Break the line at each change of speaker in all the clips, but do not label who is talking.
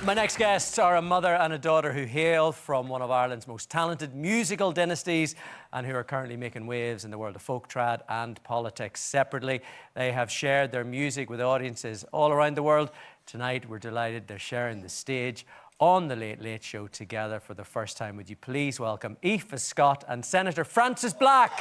My next guests are a mother and a daughter who hail from one of Ireland's most talented musical dynasties and who are currently making waves in the world of folk trad and politics. Separately, they have shared their music with audiences all around the world. Tonight, we're delighted they're sharing the stage on The Late Late Show together for the first time. Would you please welcome Aoife Scott and Senator Francis Black.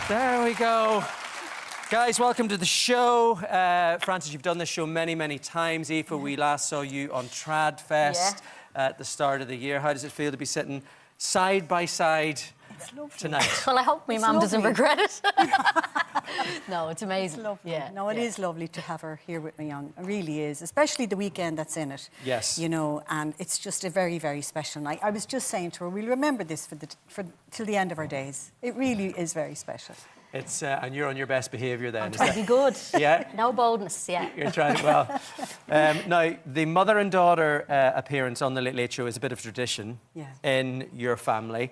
There we go. Guys, welcome to the show. Francis, you've done this show many, many times. Aoife, we last saw you on Trad Fest at the start of the year. How does it feel to be sitting side by side tonight?
Well, I hope my mum doesn't regret it. No, it's amazing.
It's lovely.
Yeah,
no, it is lovely to have her here with me young. It really is, especially the weekend that's in it.
Yes.
You know, and it's just a very, very special night. I was just saying to her, we'll remember this for till the end of our days. It really is very special.
It's and you're on your best behaviour then.
I'm trying to be good.
Yeah.
No boldness. Yeah.
You're trying well. Now, the mother and daughter appearance on the Late Late Show is a bit of tradition in your family.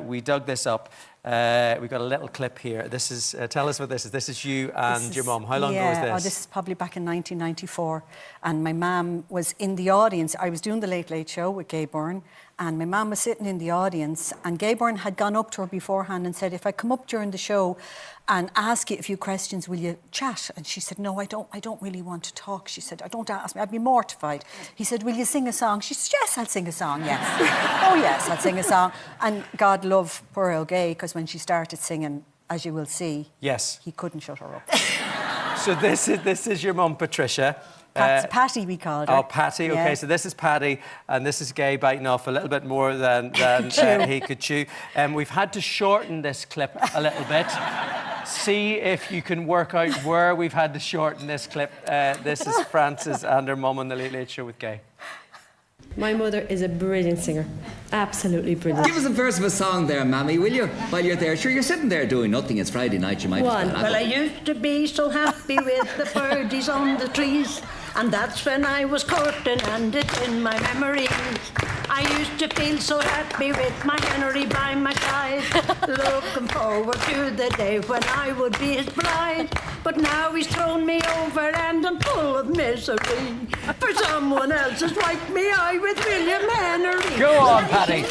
We dug this up. We've got a little clip here. This is tell us what this is. This is you and your mum. How long ago was this?
Oh, this is probably back in 1994, and my mum was in the audience. I was doing the Late Late Show with Gay Byrne, and my mum was sitting in the audience, and Gay Byrne had gone up to her beforehand and said, "If I come up during the show and ask you a few questions, will you chat?" And she said, "No, I don't really want to talk." She said, "I don't ask me, I'd be mortified." He said, "Will you sing a song?" She said, "Yes, I'll sing a song, yes." "Oh yes, I'll sing a song." And God love poor old Gay, because when she started singing, as you will see, he couldn't shut her up.
So this is your mum, Patricia.
Patty, we called her.
Oh, Patty. Okay, so this is Patty, and this is Gay biting off a little bit more than he could chew. We've had to shorten this clip a little bit. See if you can work out where we've had to shorten this clip. This is Frances and her mum on the Late Late Show with Gay.
My mother is a brilliant singer. Absolutely brilliant.
Give us a verse of a song there, Mammy, will you? While you're there. Sure, you're sitting there doing nothing. It's Friday night. You might as
well I used to be so happy with the birdies on the trees, and that's when I was courting, and it's in my memories. I used to feel so happy with my Henry by my side, looking forward to the day when I would be his bride. But now he's thrown me over and I'm full of misery, for someone else has wiped me out with William Henry.
Go on, Patty.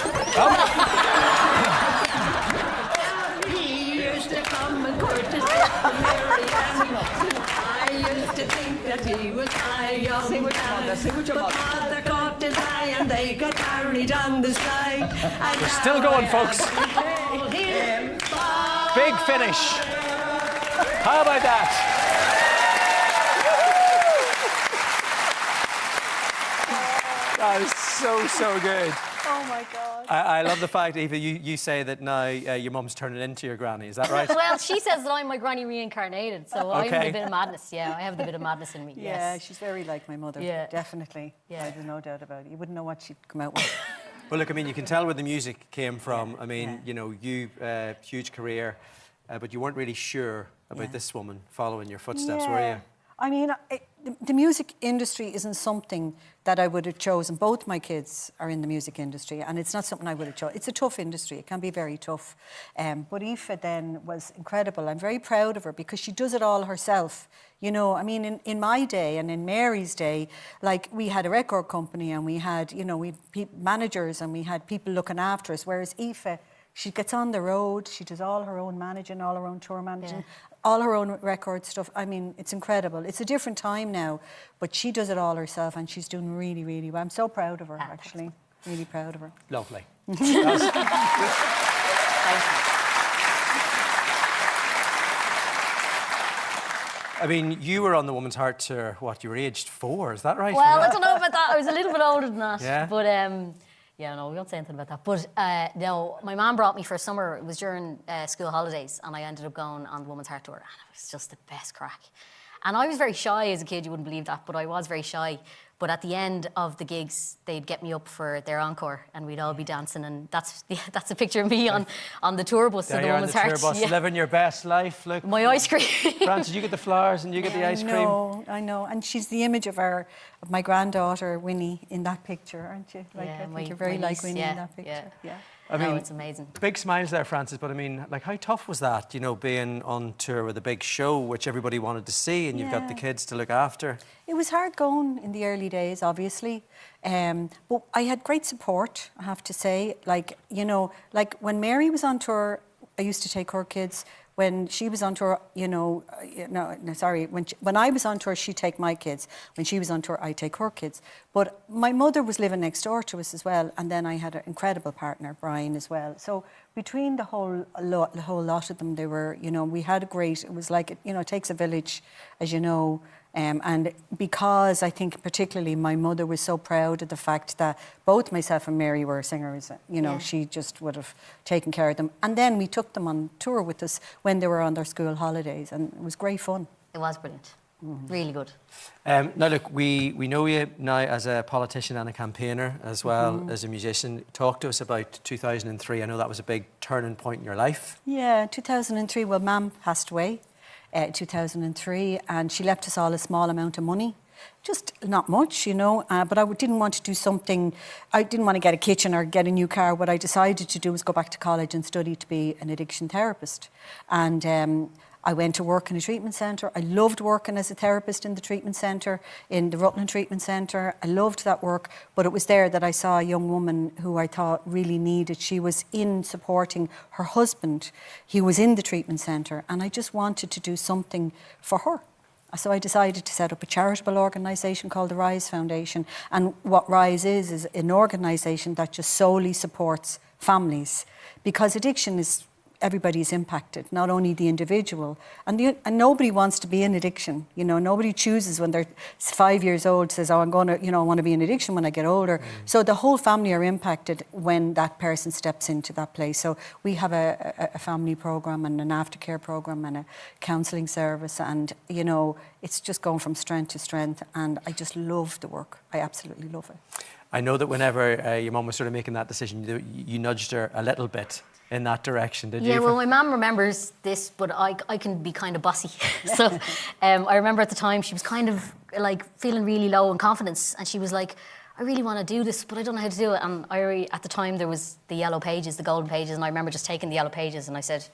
He used to come and court his Mary Ann. I used to think that he was my young man, but mother caught his eye and they got married on the side.
We're still going, folks. Big finish. How about that? That is so good.
Oh my God.
I love the fact, Aoife, you say that now your mum's turning into your granny. Is that right?
Well, she says that I'm my granny reincarnated, so I have a bit of madness. Yeah, I have the bit of madness in me.
Yeah,
yes.
she's very like my mother.
Yeah.
Definitely. Yeah. There's no doubt about it. You wouldn't know what she'd come out with.
Well, look, I mean, you can tell where the music came from. I mean, you know, huge career, but you weren't really sure about this woman following your footsteps, were you?
I mean, the music industry isn't something that I would have chosen. Both my kids are in the music industry, and it's not something I would have chosen. It's a tough industry. It can be very tough. But Aoife then was incredible. I'm very proud of her because she does it all herself. You know, I mean, in my day and in Mary's day, like, we had a record company and we had, you know, managers and we had people looking after us, whereas Aoife, she gets on the road, she does all her own managing, all her own tour managing, all her own record stuff. I mean, it's incredible. It's a different time now, but she does it all herself and she's doing really, really well. I'm so proud of her, actually. Really proud of her.
Lovely. I mean, you were on The Woman's Heart to, what, you were aged 4, is that right?
Well, I don't know about that. I was a little bit older than that.
Yeah?
But, yeah, no, we won't say anything about that. But, no, my mum brought me for a summer. It was during school holidays, and I ended up going on The Woman's Heart tour, and it was just the best crack. And I was very shy as a kid, you wouldn't believe that, but I was very shy. But at the end of the gigs, they'd get me up for their encore, and we'd all be dancing. And that's a picture of me on the tour bus.
There
of the
you are on the
Women's
tour
Heart.
bus, living your best life. Look,
My ice cream.
Frances, you get the flowers and you get the ice cream.
I know. And she's the image of my granddaughter, Winnie, in that picture, aren't you? Like, I think you're very
my
like
niece,
Winnie in that picture.
Yeah.
I mean,
it's amazing.
Big smiles there, Frances, but I mean, like, how tough was that, being on tour with a big show, which everybody wanted to see, and you've got the kids to look after?
It was hard going in the early days, obviously. But I had great support, I have to say. Like when Mary was on tour, I used to take her kids. When she was on tour, when I was on tour, she'd take my kids. When she was on tour, I'd take her kids. But my mother was living next door to us as well, and then I had an incredible partner, Brian, as well. So between the whole lot of them, they were, we had a great. It was like it takes a village, as you know. And because I think particularly my mother was so proud of the fact that both myself and Mary were singers, she just would have taken care of them. And then we took them on tour with us when they were on their school holidays, and it was great fun.
It was brilliant. Really good.
Now, look, we know you now as a politician and a campaigner, as well as a musician. Talk to us about 2003. I know that was a big turning point in your life.
Yeah, 2003, well, Mam passed away. 2003, and she left us all a small amount of money, just not much, but I didn't want to do something. I didn't want to get a kitchen or get a new car. What I decided to do was go back to college and study to be an addiction therapist. And I went to work in a treatment centre. I loved working as a therapist in the treatment centre, in the Rutland Treatment Centre. I loved that work, but it was there that I saw a young woman who I thought really needed. She was in supporting her husband. He was in the treatment centre, and I just wanted to do something for her. So I decided to set up a charitable organisation called the Rise Foundation. And what Rise is an organisation that just solely supports families, because addiction is everybody's impacted, not only the individual. And nobody wants to be in addiction. Nobody chooses when they're 5 years old, says, oh, I'm going to, I want to be in addiction when I get older. So the whole family are impacted when that person steps into that place. So we have a family programme and an aftercare programme and a counselling service. And, it's just going from strength to strength. And I just love the work. I absolutely love it.
I know that whenever your mum was sort of making that decision, you nudged her a little bit in that direction, did you?
Yeah, well, my mum remembers this, but I can be kind of bossy. So I remember at the time she was kind of like feeling really low in confidence, and she was like, I really want to do this, but I don't know how to do it. And at the time there was the yellow pages, the golden pages, and I remember just taking the yellow pages and I said,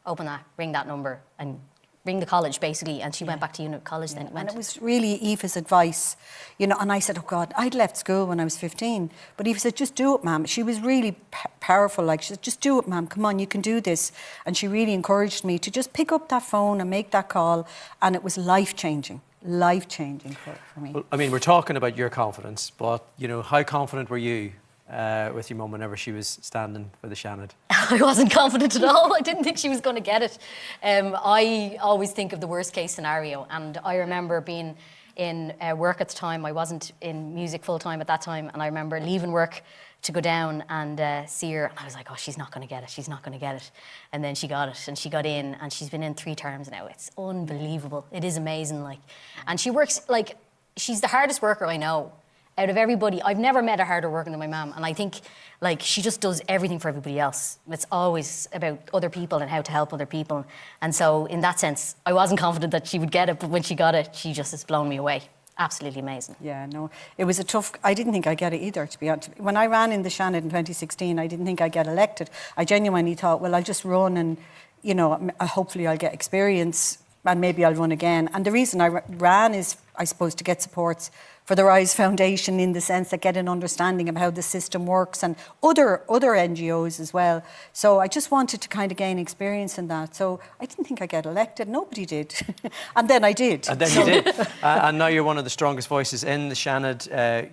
open that, ring that number, and ring the college, basically. And she went back to college then.
And it was really Aoife's advice, and I said, oh God, I'd left school when I was 15. But Aoife said, just do it, ma'am. She was really powerful. Like, she said, just do it, ma'am. Come on, you can do this. And she really encouraged me to just pick up that phone and make that call. And it was life-changing for me.
Well, I mean, we're talking about your confidence, but, how confident were you with your mum whenever she was standing for the Shannon?
I wasn't confident at all. I didn't think she was going to get it. I always think of the worst case scenario, and I remember being in work at the time. I wasn't in music full time at that time, and I remember leaving work to go down and see her, and I was like, oh, she's not going to get it, she's not going to get it. And then she got it, and she got in, and she's been in 3 terms now. It's unbelievable. It is amazing. And she works, she's the hardest worker I know. Out of everybody, I've never met a harder worker than my mum, and I think she just does everything for everybody else. It's always about other people and how to help other people. And so in that sense, I wasn't confident that she would get it, but when she got it, she just has blown me away. Absolutely amazing.
Yeah, no, it was I didn't think I'd get it either, to be honest. When I ran in the Shannon in 2016, I didn't think I'd get elected. I genuinely thought, well, I'll just run and, hopefully I'll get experience and maybe I'll run again. And the reason I ran is, I suppose, to get supports for the Rise Foundation, in the sense that get an understanding of how the system works, and other NGOs as well. So I just wanted to kind of gain experience in that. So I didn't think I'd get elected. Nobody did. And then I did.
And then you did. And now you're one of the strongest voices in the Shannon.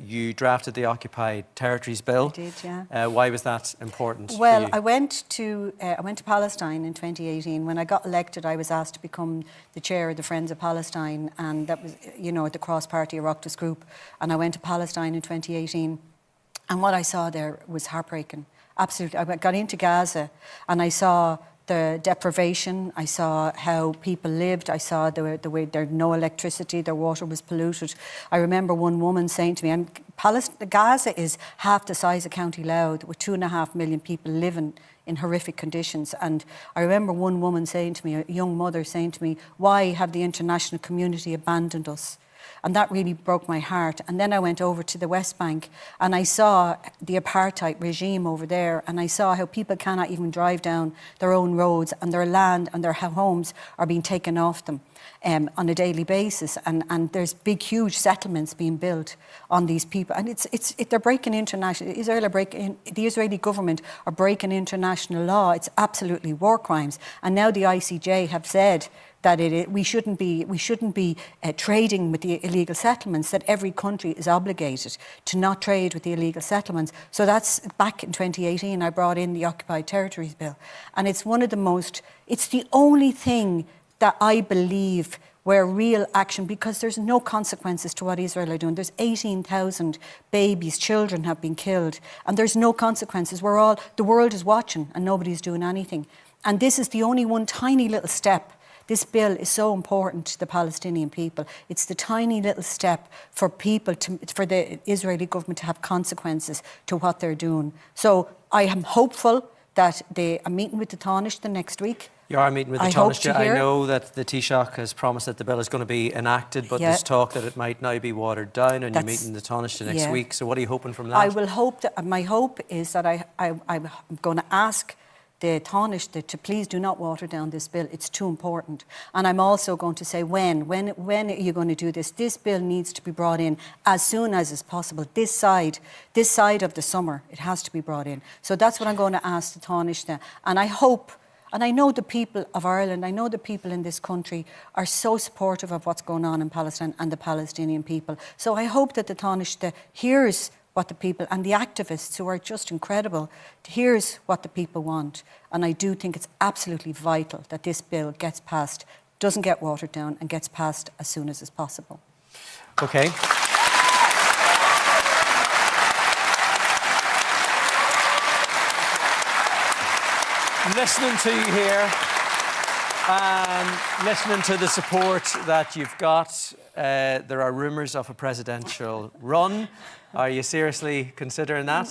You drafted the Occupied Territories Bill.
I did, yeah.
Why was that important for
Well,
you?
I went to Palestine in 2018. When I got elected, I was asked to become the chair of the Friends of Palestine, and that was, the cross-party Oireachtas group. And I went to Palestine in 2018, and what I saw there was heartbreaking. Absolutely. I got into Gaza and I saw the deprivation. I saw how people lived. I saw the way there no electricity, their water was polluted. I remember one woman saying to me, and Gaza is half the size of County Louth, with 2.5 million people living in horrific conditions. And I remember one woman saying to me, a young mother saying to me, why have the international community abandoned us? And that really broke my heart. And then I went over to the West Bank and I saw the apartheid regime over there, and I saw how people cannot even drive down their own roads, and their land and their homes are being taken off them on a daily basis. And there's big, huge settlements being built on these people. And they're breaking international, the Israeli government are breaking international law. It's absolutely war crimes. And now the ICJ have said that we shouldn't be trading with the illegal settlements, that every country is obligated to not trade with the illegal settlements. So that's back in 2018, I brought in the Occupied Territories Bill. And it's it's the only thing that I believe where real action, because there's no consequences to what Israel are doing. There's 18,000 babies, children have been killed, and there's no consequences. The world is watching and nobody's doing anything. And this is the only one tiny little step. This bill is so important to the Palestinian people. It's the tiny little step for for the Israeli government to have consequences to what they're doing. So I am hopeful that I'm meeting with the Taoiseach the next week.
You are meeting with the Taoiseach. I know that the Taoiseach has promised that the bill is going to be enacted, but there's talk that it might now be watered down, and you're meeting the Taoiseach next week. So what are you hoping from that?
I will hope that, my hope is that I'm going to ask the Taoiseach to please do not water down this bill. It's too important. And I'm also going to say when are you going to do this? This bill needs to be brought in as soon as is possible. This side of the summer, it has to be brought in. So that's what I'm going to ask the Taoiseach. And I hope, and I know the people of Ireland, I know the people in this country are so supportive of what's going on in Palestine and the Palestinian people. So I hope that the Taoiseach hears what the people and the activists, who are just incredible, here's what the people want. And I do think it's absolutely vital that this bill gets passed, doesn't get watered down, and gets passed as soon as is possible.
Okay. Listening to you here and listening to the support that you've got, there are rumours of a presidential run. Are you seriously considering that?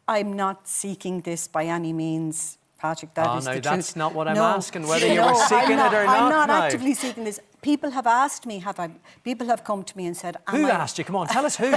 I'm not seeking this by any means, Patrick. That is the truth.
That's not what I'm asking, whether you were seeking it or not.
I'm not actively seeking this. People have asked me, people have come to me and said...
Who asked you? Come on, tell us who.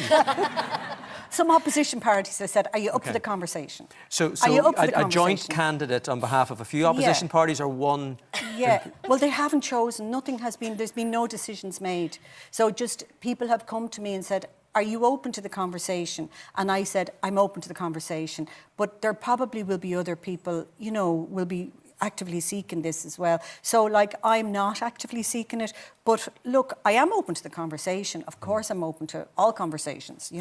Some opposition parties have said, are you up for the conversation?
So a joint candidate on behalf of a few opposition parties or one?
Yeah, well, they haven't chosen. There's been no decisions made. So just people have come to me and said, are you open to the conversation? And I said, I'm open to the conversation. But there probably will be other people, will be actively seeking this as well. So, I'm not actively seeking it. But look, I am open to the conversation. Of course, I'm open to all conversations,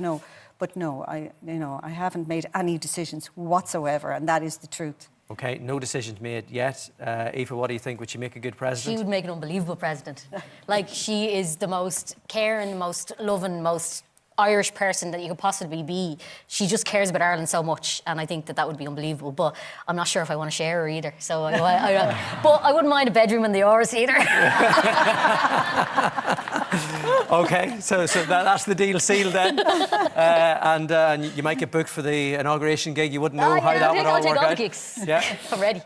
But no, I haven't made any decisions whatsoever, and that is the truth.
Okay, no decisions made yet. Aoife, what do you think? Would she make a good president?
She would make an unbelievable president. She is the most caring, most loving, most Irish person that you could possibly be. She just cares about Ireland so much, and I think that would be unbelievable. But I'm not sure if I want to share her either. So, but I wouldn't mind a bedroom in the Oris either.
Okay, so that's the deal sealed then. And you might get booked for the inauguration gig. You wouldn't know how that would all work out.
I'll take all the gigs.
Yeah,
I'm ready.